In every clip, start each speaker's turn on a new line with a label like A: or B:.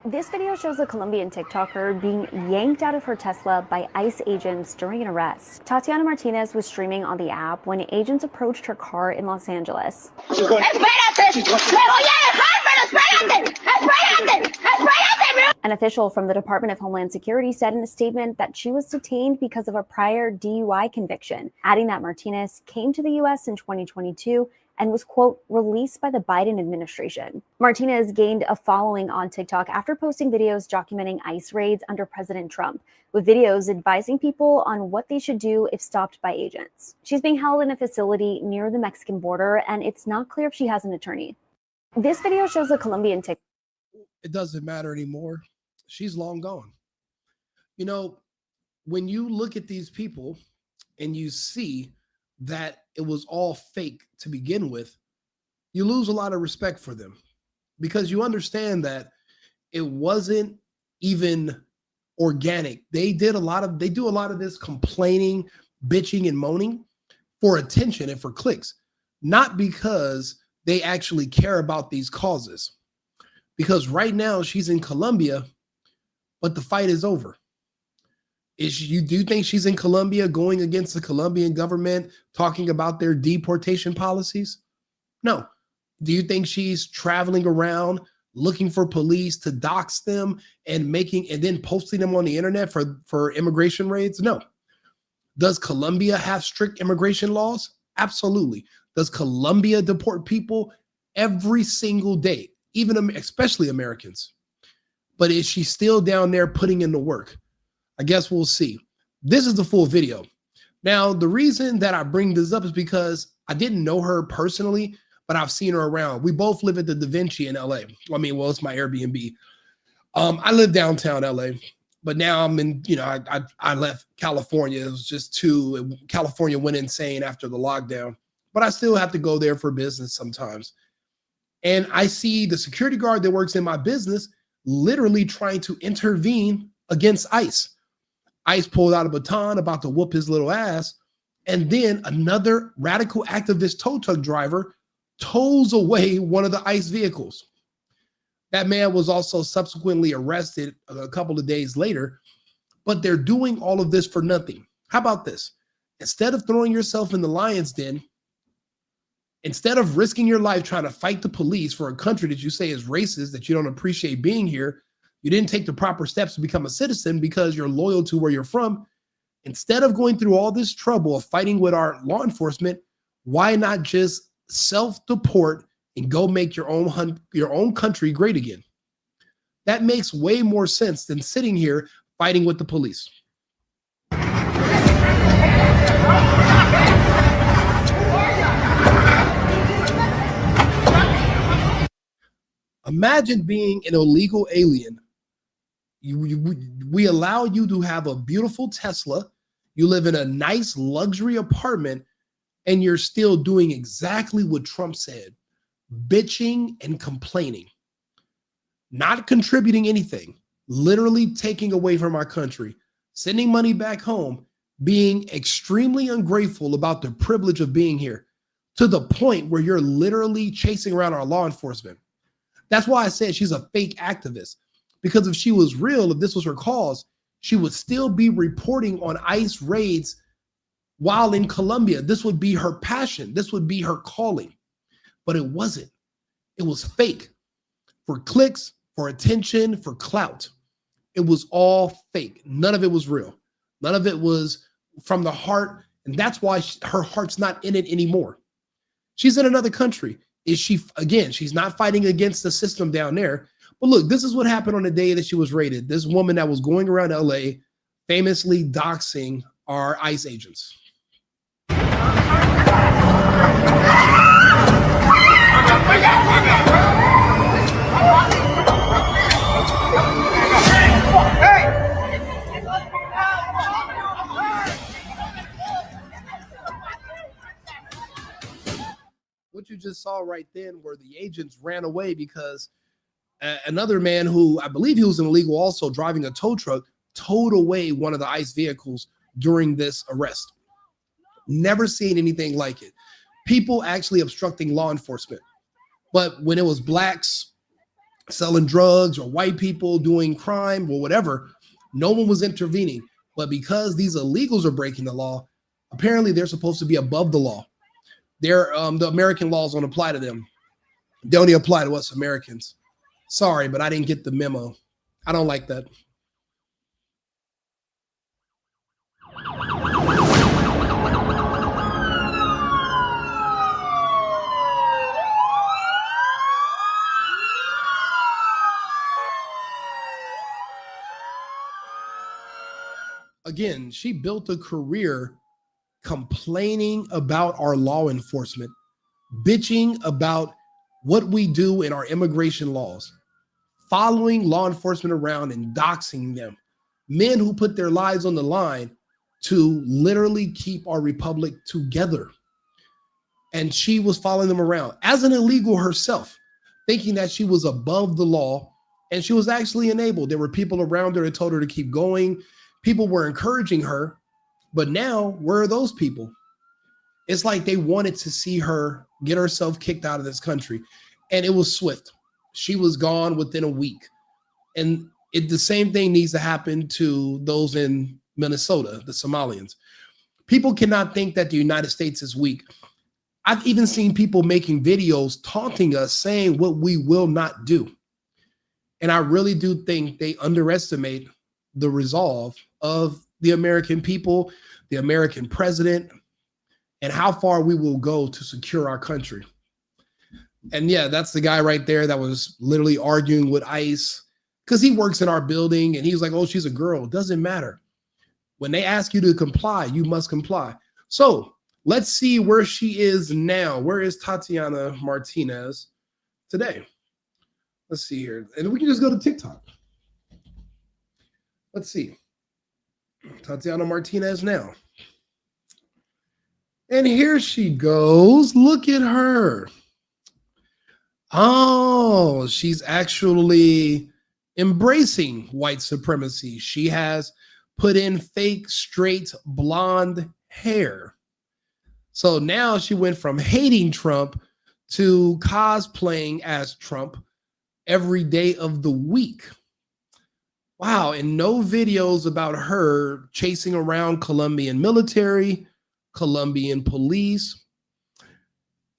A: This video shows a Colombian TikToker being yanked out of her Tesla by ICE agents during an arrest. Tatiana Martinez was streaming on the app when agents approached her car in Los Angeles. An official from the Department of Homeland Security said in a statement that she was detained because of a prior DUI conviction, adding that Martinez came to the U.S. in 2022 and was, quote, released by the Biden administration. Martinez gained a following on TikTok after posting videos documenting ICE raids under President Trump, with videos advising people on what they should do if stopped by agents. She's being held in a facility near the Mexican border, and it's not clear if she has an attorney. This video shows a Colombian TikTok.
B: It doesn't matter anymore. She's long gone. You know, when you look at these people and you see that it was all fake to begin with, you lose a lot of respect for them because you understand that it wasn't even organic. They do a lot of this complaining, bitching, and moaning for attention and for clicks, not because they actually care about these causes. Because right now she's in Colombia, but the fight is over. Do you think she's in Colombia going against the Colombian government, talking about their deportation policies? No. Do you think she's traveling around looking for police to dox them and then posting them on the internet for immigration raids? No. Does Colombia have strict immigration laws? Absolutely. Does Colombia deport people every single day, especially Americans? But is she still down there putting in the work? I guess we'll see. This is the full video. Now, the reason that I bring this up is because I didn't know her personally, but I've seen her around. We both live at the Da Vinci in LA. I mean, well, it's my Airbnb. I live downtown LA, but now I'm in, I left California. It was just California went insane after the lockdown, but I still have to go there for business sometimes. And I see the security guard that works in my business literally trying to intervene against ICE. ICE pulled out a baton about to whoop his little ass. And then another radical activist tow truck driver tows away one of the ICE vehicles. That man was also subsequently arrested a couple of days later, but they're doing all of this for nothing. How about this? Instead of throwing yourself in the lion's den, instead of risking your life trying to fight the police for a country that you say is racist, that you don't appreciate being here, you didn't take the proper steps to become a citizen because you're loyal to where you're from. Instead of going through all this trouble of fighting with our law enforcement, why not just self-deport and go make your own country great again? That makes way more sense than sitting here fighting with the police. Imagine being an illegal alien. We allow you to have a beautiful Tesla. You live in a nice luxury apartment, and you're still doing exactly what Trump said, bitching and complaining, not contributing anything, literally taking away from our country, sending money back home, being extremely ungrateful about the privilege of being here, to the point where you're literally chasing around our law enforcement. That's why I said she's a fake activist, because if she was real, if this was her cause, she would still be reporting on ICE raids while in Colombia. This would be her passion. This would be her calling, but it wasn't. It was fake for clicks, for attention, for clout. It was all fake. None of it was real. None of it was from the heart. And that's why her heart's not in it anymore. She's in another country. She's not fighting against the system down there. But look, this is what happened on the day that she was raided. This woman that was going around LA famously doxing our ICE agents. What you just saw right then where the agents ran away because another man who I believe he was an illegal also driving a tow truck towed away one of the ICE vehicles during this arrest. Never seen anything like it. People actually obstructing law enforcement. But when it was blacks, selling drugs or white people doing crime or whatever. No one was intervening. But because these illegals are breaking the law, apparently they're supposed to be above the law. The American laws don't apply to them. They only apply to us Americans. Sorry, but I didn't get the memo. I don't like that. Again, she built a career complaining about our law enforcement, bitching about what we do in our immigration laws, following law enforcement around and doxing them. Men who put their lives on the line to literally keep our republic together. And she was following them around as an illegal herself, thinking that she was above the law, and she was actually enabled. There were people around her that told her to keep going. People were encouraging her, but now where are those people? It's like they wanted to see her get herself kicked out of this country, and it was swift. She was gone within a week. And the same thing needs to happen to those in Minnesota, the Somalians. People cannot think that the United States is weak. I've even seen people making videos taunting us, saying what we will not do. And I really do think they underestimate the resolve of the American people, the American president, and how far we will go to secure our country. And yeah, that's the guy right there that was literally arguing with ICE because he works in our building, and he's like, oh, she's a girl. It doesn't matter. When they ask you to comply, you must comply. So let's see where she is now. Where is Tatiana Martinez today? Let's see here. And we can just go to TikTok. Let's see. Tatiana Martinez now. And here she goes. Look at her. Oh, she's actually embracing white supremacy. She has put in fake, straight, blonde hair. So now she went from hating Trump to cosplaying as Trump every day of the week. Wow, and no videos about her chasing around Colombian military, Colombian police.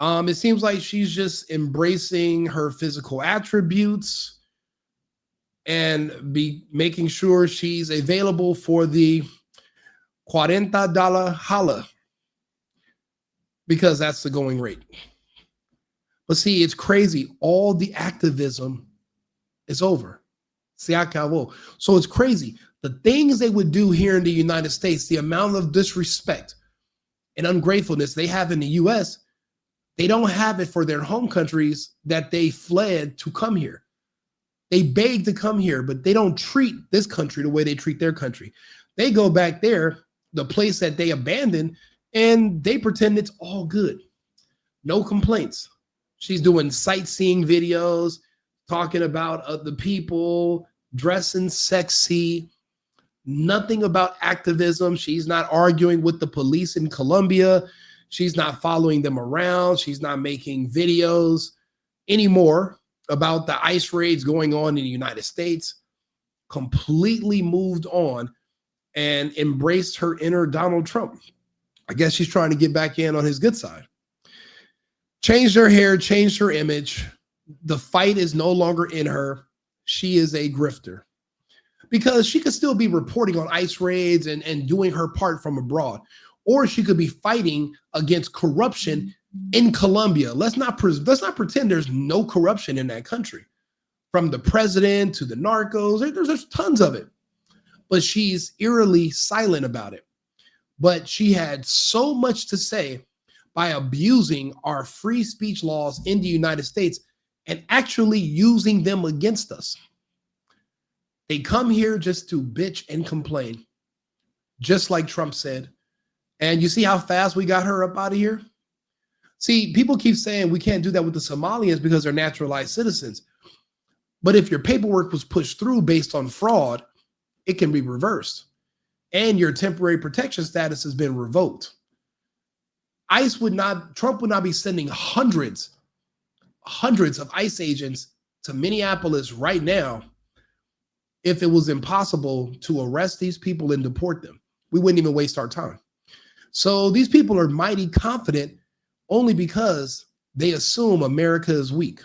B: It seems like she's just embracing her physical attributes and be making sure she's available for the $40 holla, because that's the going rate. But see, it's crazy. All the activism is over. Se acabó. So it's crazy. The things they would do here in the United States, the amount of disrespect and ungratefulness they have in the US, they don't have it for their home countries that they fled to come here. They beg to come here, but they don't treat this country the way they treat their country. They go back there, the place that they abandoned, and they pretend it's all good. No complaints. She's doing sightseeing videos, talking about the people, dressing sexy, nothing about activism. She's not arguing with the police in Colombia. She's not following them around. She's not making videos anymore about the ICE raids going on in the United States. Completely moved on and embraced her inner Donald Trump. I guess she's trying to get back in on his good side. Changed her hair, changed her image. The fight is no longer in her. She is a grifter. Because she could still be reporting on ICE raids and doing her part from abroad. Or she could be fighting against corruption in Colombia. Let's not pretend there's no corruption in that country. From the president to the narcos, there's tons of it. But she's eerily silent about it. But she had so much to say by abusing our free speech laws in the United States and actually using them against us. They come here just to bitch and complain, just like Trump said. And you see how fast we got her up out of here? See, people keep saying we can't do that with the Somalians because they're naturalized citizens. But if your paperwork was pushed through based on fraud, it can be reversed. And your temporary protection status has been revoked. Trump would not be sending hundreds of ICE agents to Minneapolis right now if it was impossible to arrest these people and deport them. We wouldn't even waste our time. So these people are mighty confident only because they assume America is weak.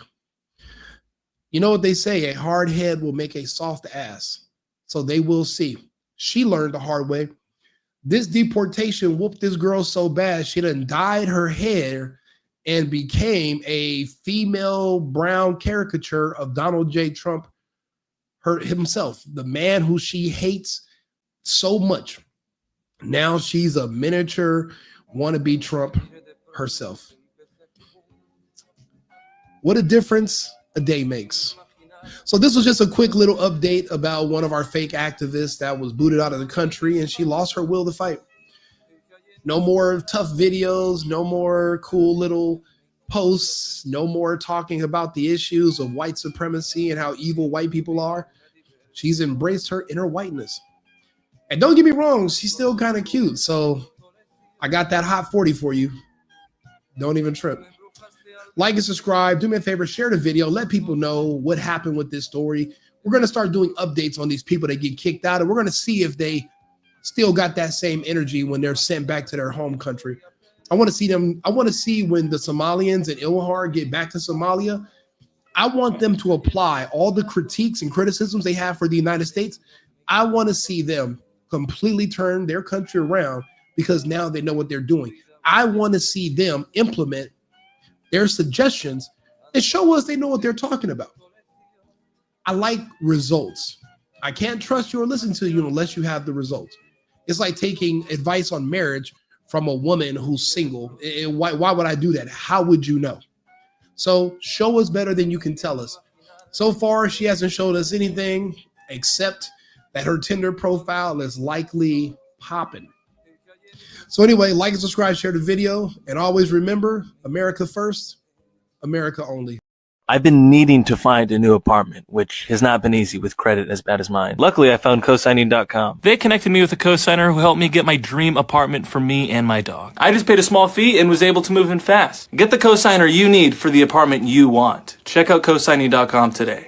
B: You know what they say, a hard head will make a soft ass. So they will see. She learned the hard way. This deportation whooped this girl so bad, she done dyed her hair and became a female brown caricature of Donald J. Trump himself, the man who she hates so much. Now she's a miniature wannabe Trump herself. What a difference a day makes. So this was just a quick little update about one of our fake activists that was booted out of the country and she lost her will to fight. No more tough videos, no more cool little posts, no more talking about the issues of white supremacy and how evil white people are. She's embraced her inner whiteness. And don't get me wrong, she's still kind of cute. So I got that hot 40 for you. Don't even trip. Like and subscribe. Do me a favor, share the video. Let people know what happened with this story. We're going to start doing updates on these people that get kicked out, and we're going to see if they still got that same energy when they're sent back to their home country. I want to see them. I want to see when the Somalians and Ilhar get back to Somalia. I want them to apply all the critiques and criticisms they have for the United States. I want to see them completely turn their country around because now they know what they're doing. I want to see them implement their suggestions and show us they know what they're talking about. I like results. I can't trust you or listen to you unless you have the results. It's like taking advice on marriage from a woman who's single. Why would I do that? How would you know? So show us better than you can tell us. So far, she hasn't showed us anything except that her Tinder profile is likely popping. So anyway, like and subscribe, share the video, and always remember, America first, America only.
C: I've been needing to find a new apartment, which has not been easy with credit as bad as mine. Luckily, I found cosigning.com. They connected me with a cosigner who helped me get my dream apartment for me and my dog. I just paid a small fee and was able to move in fast. Get the cosigner you need for the apartment you want. Check out cosigning.com today.